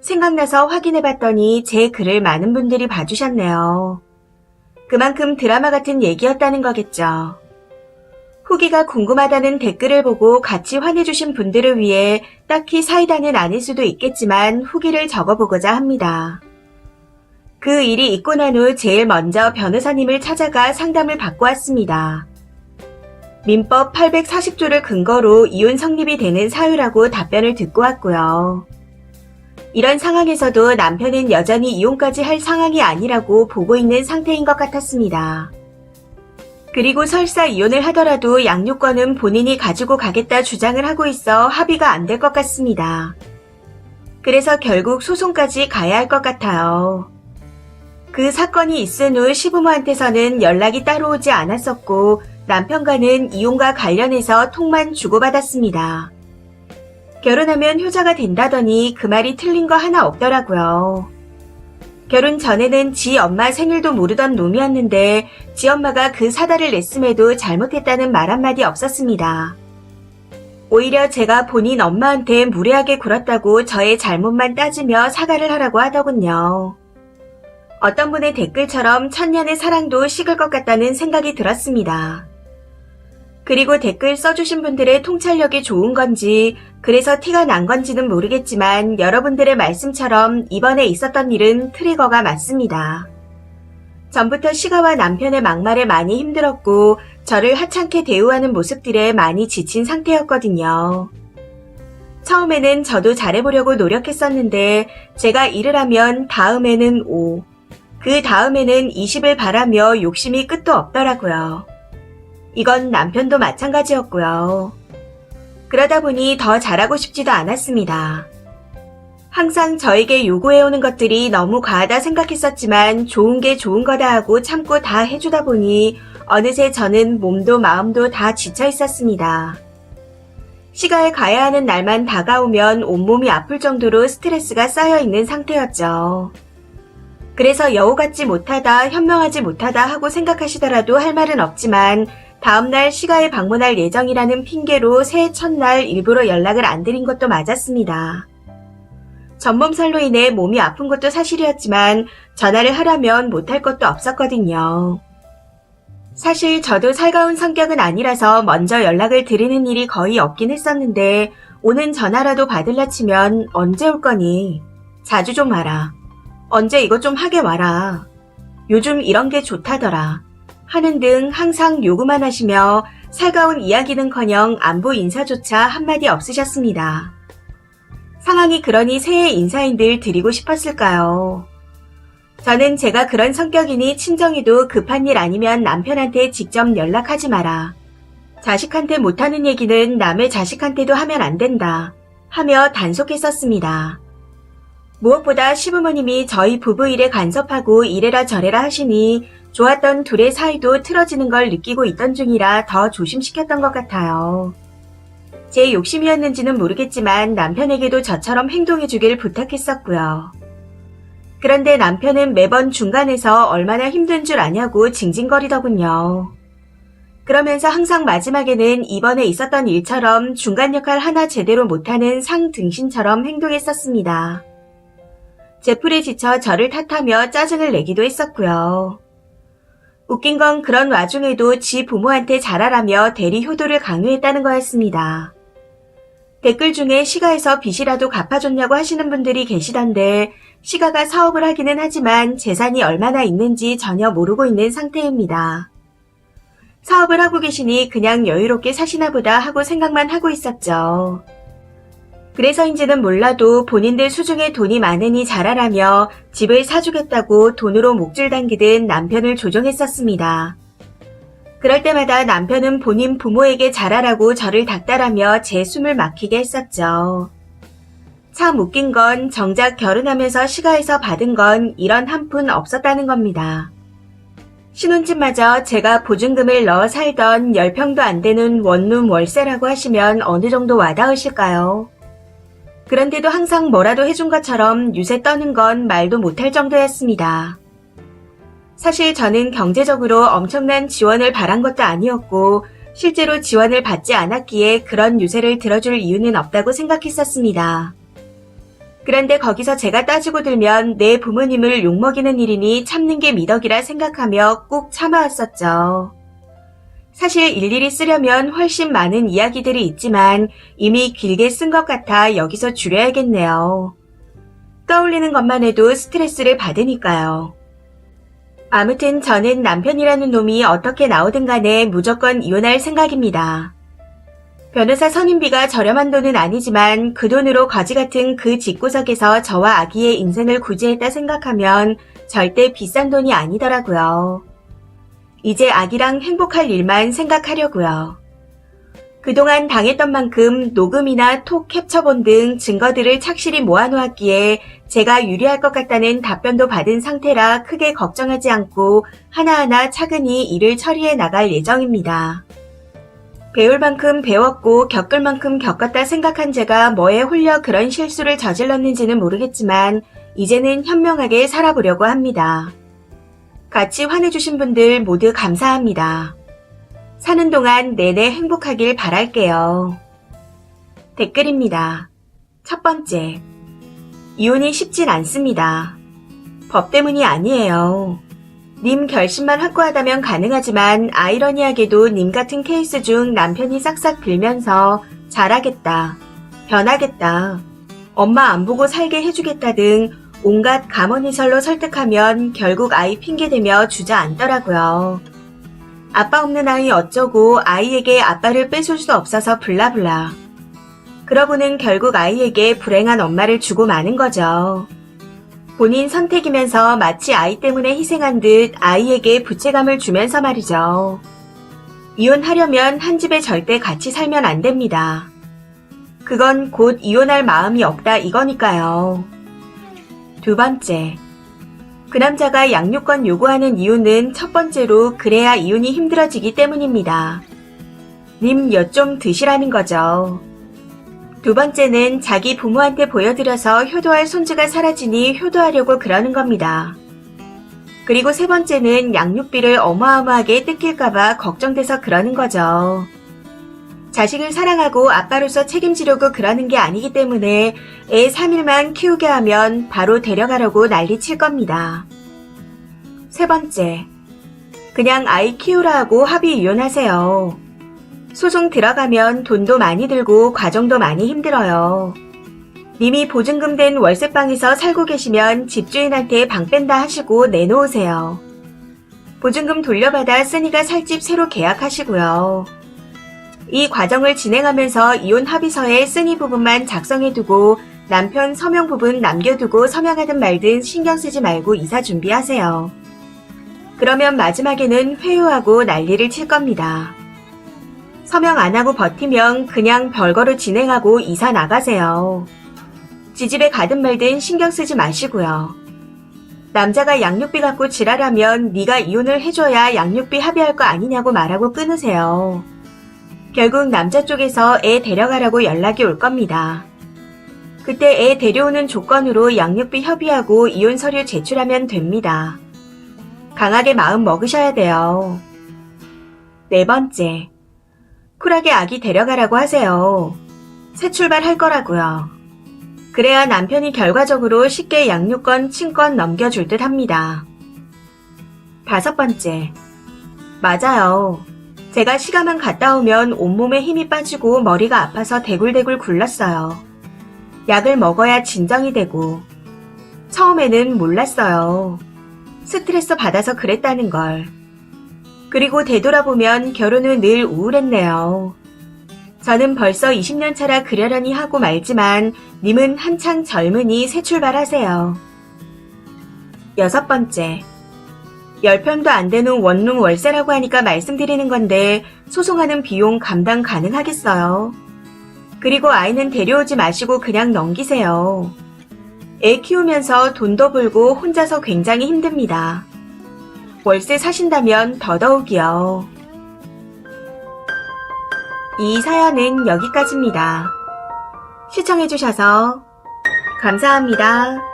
생각나서 확인해봤더니 제 글을 많은 분들이 봐주셨네요. 그만큼 드라마 같은 얘기였다는 거겠죠. 후기가 궁금하다는 댓글을 보고 같이 환해주신 분들을 위해 딱히 사이다는 아닐 수도 있겠지만 후기를 적어보고자 합니다. 그 일이 있고 난 후 제일 먼저 변호사님을 찾아가 상담을 받고 왔습니다. 민법 840조를 근거로 이혼 성립이 되는 사유라고 답변을 듣고 왔고요. 이런 상황에서도 남편은 여전히 이혼까지 할 상황이 아니라고 보고 있는 상태인 것 같았습니다. 그리고 설사 이혼을 하더라도 양육권은 본인이 가지고 가겠다 주장을 하고 있어 합의가 안 될 것 같습니다. 그래서 결국 소송까지 가야 할 것 같아요. 그 사건이 있은 후 시부모한테서는 연락이 따로 오지 않았었고 남편과는 이혼과 관련해서 톡만 주고받았습니다. 결혼하면 효자가 된다더니 그 말이 틀린 거 하나 없더라고요. 결혼 전에는 지 엄마 생일도 모르던 놈이었는데 지 엄마가 그 사달을 냈음에도 잘못했다는 말 한마디 없었습니다. 오히려 제가 본인 엄마한테 무례하게 굴었다고 저의 잘못만 따지며 사과를 하라고 하더군요. 어떤 분의 댓글처럼 천년의 사랑도 식을 것 같다는 생각이 들었습니다. 그리고 댓글 써주신 분들의 통찰력이 좋은 건지 그래서 티가 난 건지는 모르겠지만 여러분들의 말씀처럼 이번에 있었던 일은 트리거가 맞습니다. 전부터 시가와 남편의 막말에 많이 힘들었고 저를 하찮게 대우하는 모습들에 많이 지친 상태였거든요. 처음에는 저도 잘해보려고 노력했었는데 제가 일을 하면 다음에는 5, 그 다음에는 20을 바라며 욕심이 끝도 없더라고요. 이건 남편도 마찬가지였고요. 그러다 보니 더 잘하고 싶지도 않았습니다. 항상 저에게 요구해오는 것들이 너무 과하다 생각했었지만 좋은 게 좋은 거다 하고 참고 다 해주다 보니 어느새 저는 몸도 마음도 다 지쳐 있었습니다. 시가에 가야 하는 날만 다가오면 온몸이 아플 정도로 스트레스가 쌓여있는 상태였죠. 그래서 여우 같지 못하다, 현명하지 못하다 하고 생각하시더라도 할 말은 없지만 다음날 시가에 방문할 예정이라는 핑계로 새해 첫날 일부러 연락을 안 드린 것도 맞았습니다. 전몸살로 인해 몸이 아픈 것도 사실이었지만 전화를 하라면 못할 것도 없었거든요. 사실 저도 살가운 성격은 아니라서 먼저 연락을 드리는 일이 거의 없긴 했었는데 오는 전화라도 받을라 치면 언제 올 거니? 자주 좀 와라. 언제 이것 좀 하게 와라. 요즘 이런 게 좋다더라. 하는 등 항상 요구만 하시며 살가운 이야기는커녕 안부 인사조차 한마디 없으셨습니다. 상황이 그러니 새해 인사인들 드리고 싶었을까요? 저는 제가 그런 성격이니 친정에도 급한 일 아니면 남편한테 직접 연락하지 마라. 자식한테 못하는 얘기는 남의 자식한테도 하면 안 된다. 하며 단속했었습니다. 무엇보다 시부모님이 저희 부부 일에 간섭하고 이래라 저래라 하시니 좋았던 둘의 사이도 틀어지는 걸 느끼고 있던 중이라 더 조심시켰던 것 같아요. 제 욕심이었는지는 모르겠지만 남편에게도 저처럼 행동해주길 부탁했었고요. 그런데 남편은 매번 중간에서 얼마나 힘든 줄 아냐고 징징거리더군요. 그러면서 항상 마지막에는 이번에 있었던 일처럼 중간 역할 하나 제대로 못하는 상등신처럼 행동했었습니다. 제 풀에 지쳐 저를 탓하며 짜증을 내기도 했었고요. 웃긴 건 그런 와중에도 지 부모한테 잘하라며 대리 효도를 강요했다는 거였습니다. 댓글 중에 시가에서 빚이라도 갚아줬냐고 하시는 분들이 계시던데 시가가 사업을 하기는 하지만 재산이 얼마나 있는지 전혀 모르고 있는 상태입니다. 사업을 하고 계시니 그냥 여유롭게 사시나 보다 하고 생각만 하고 있었죠. 그래서인지는 몰라도 본인들 수중에 돈이 많으니 잘하라며 집을 사주겠다고 돈으로 목줄 당기듯 남편을 조종했었습니다. 그럴 때마다 남편은 본인 부모에게 잘하라고 저를 닥달하며 제 숨을 막히게 했었죠. 참 웃긴 건 정작 결혼하면서 시가에서 받은 건 이런 한 푼 없었다는 겁니다. 신혼집마저 제가 보증금을 넣어 살던 10평도 안 되는 원룸 월세라고 하시면 어느 정도 와닿으실까요? 그런데도 항상 뭐라도 해준 것처럼 유세 떠는 건 말도 못할 정도였습니다. 사실 저는 경제적으로 엄청난 지원을 바란 것도 아니었고 실제로 지원을 받지 않았기에 그런 유세를 들어줄 이유는 없다고 생각했었습니다. 그런데 거기서 제가 따지고 들면 내 부모님을 욕먹이는 일이니 참는 게 미덕이라 생각하며 꾹 참아왔었죠. 사실 일일이 쓰려면 훨씬 많은 이야기들이 있지만 이미 길게 쓴 것 같아 여기서 줄여야겠네요. 떠올리는 것만 해도 스트레스를 받으니까요. 아무튼 저는 남편이라는 놈이 어떻게 나오든 간에 무조건 이혼할 생각입니다. 변호사 선임비가 저렴한 돈은 아니지만 그 돈으로 거지 같은 그 집구석에서 저와 아기의 인생을 구제했다 생각하면 절대 비싼 돈이 아니더라고요. 이제 아기랑 행복할 일만 생각하려고요. 그동안 당했던 만큼 녹음이나 톡 캡처본 등 증거들을 착실히 모아놓았기에 제가 유리할 것 같다는 답변도 받은 상태라 크게 걱정하지 않고 하나하나 차근히 일을 처리해 나갈 예정입니다. 배울 만큼 배웠고 겪을 만큼 겪었다 생각한 제가 뭐에 홀려 그런 실수를 저질렀는지는 모르겠지만 이제는 현명하게 살아보려고 합니다. 같이 화내주신 분들 모두 감사합니다. 사는 동안 내내 행복하길 바랄게요. 댓글입니다. 첫 번째, 이혼이 쉽진 않습니다. 법 때문이 아니에요. 님 결심만 확고하다면 가능하지만 아이러니하게도 님 같은 케이스 중 남편이 싹싹 빌면서 잘하겠다, 변하겠다, 엄마 안 보고 살게 해주겠다 등 온갖 감언이설로 설득하면 결국 아이 핑계대며 주저앉더라고요. 아빠 없는 아이 어쩌고 아이에게 아빠를 뺏을 수 없어서 블라블라. 그러고는 결국 아이에게 불행한 엄마를 주고 마는 거죠. 본인 선택이면서 마치 아이 때문에 희생한 듯 아이에게 부채감을 주면서 말이죠. 이혼하려면 한 집에 절대 같이 살면 안 됩니다. 그건 곧 이혼할 마음이 없다 이거니까요. 두 번째, 그 남자가 양육권 요구하는 이유는 첫 번째로 그래야 이혼이 힘들어지기 때문입니다. 님 엿 좀 드시라는 거죠. 두 번째는 자기 부모한테 보여드려서 효도할 손주가 사라지니 효도하려고 그러는 겁니다. 그리고 세 번째는 양육비를 어마어마하게 뜯길까봐 걱정돼서 그러는 거죠. 자식을 사랑하고 아빠로서 책임지려고 그러는 게 아니기 때문에 애 3일만 키우게 하면 바로 데려가려고 난리칠 겁니다. 세 번째, 그냥 아이 키우라 하고 합의 이혼하세요. 소송 들어가면 돈도 많이 들고 과정도 많이 힘들어요. 님이 보증금 된 월세방에서 살고 계시면 집주인한테 방 뺀다 하시고 내놓으세요. 보증금 돌려받아 쓰니가 살 집 새로 계약하시고요. 이 과정을 진행하면서 이혼 합의서에 쓰니 부분만 작성해두고 남편 서명 부분 남겨두고 서명하든 말든 신경 쓰지 말고 이사 준비하세요. 그러면 마지막에는 회유하고 난리를 칠 겁니다. 서명 안 하고 버티면 그냥 별거로 진행하고 이사 나가세요. 지집에 가든 말든 신경 쓰지 마시고요. 남자가 양육비 갖고 지랄하면 네가 이혼을 해줘야 양육비 합의할 거 아니냐고 말하고 끊으세요. 결국 남자 쪽에서 애 데려가라고 연락이 올 겁니다. 그때 애 데려오는 조건으로 양육비 협의하고 이혼 서류 제출하면 됩니다. 강하게 마음 먹으셔야 돼요. 네 번째, 쿨하게 아기 데려가라고 하세요. 새 출발할 거라고요. 그래야 남편이 결과적으로 쉽게 양육권, 친권 넘겨줄 듯 합니다. 다섯 번째, 맞아요. 제가 시가만 갔다 오면 온몸에 힘이 빠지고 머리가 아파서 대굴대굴 굴렀어요. 약을 먹어야 진정이 되고. 처음에는 몰랐어요. 스트레스 받아서 그랬다는 걸. 그리고 되돌아보면 결혼 후 늘 우울했네요. 저는 벌써 20년 차라 그러려니 하고 말지만 님은 한창 젊으니 새 출발하세요. 여섯 번째, 10평도 안 되는 원룸 월세라고 하니까 말씀드리는 건데 소송하는 비용 감당 가능하겠어요? 그리고 아이는 데려오지 마시고 그냥 넘기세요. 애 키우면서 돈도 벌고 혼자서 굉장히 힘듭니다. 월세 사신다면 더더욱이요. 이 사연은 여기까지입니다. 시청해주셔서 감사합니다.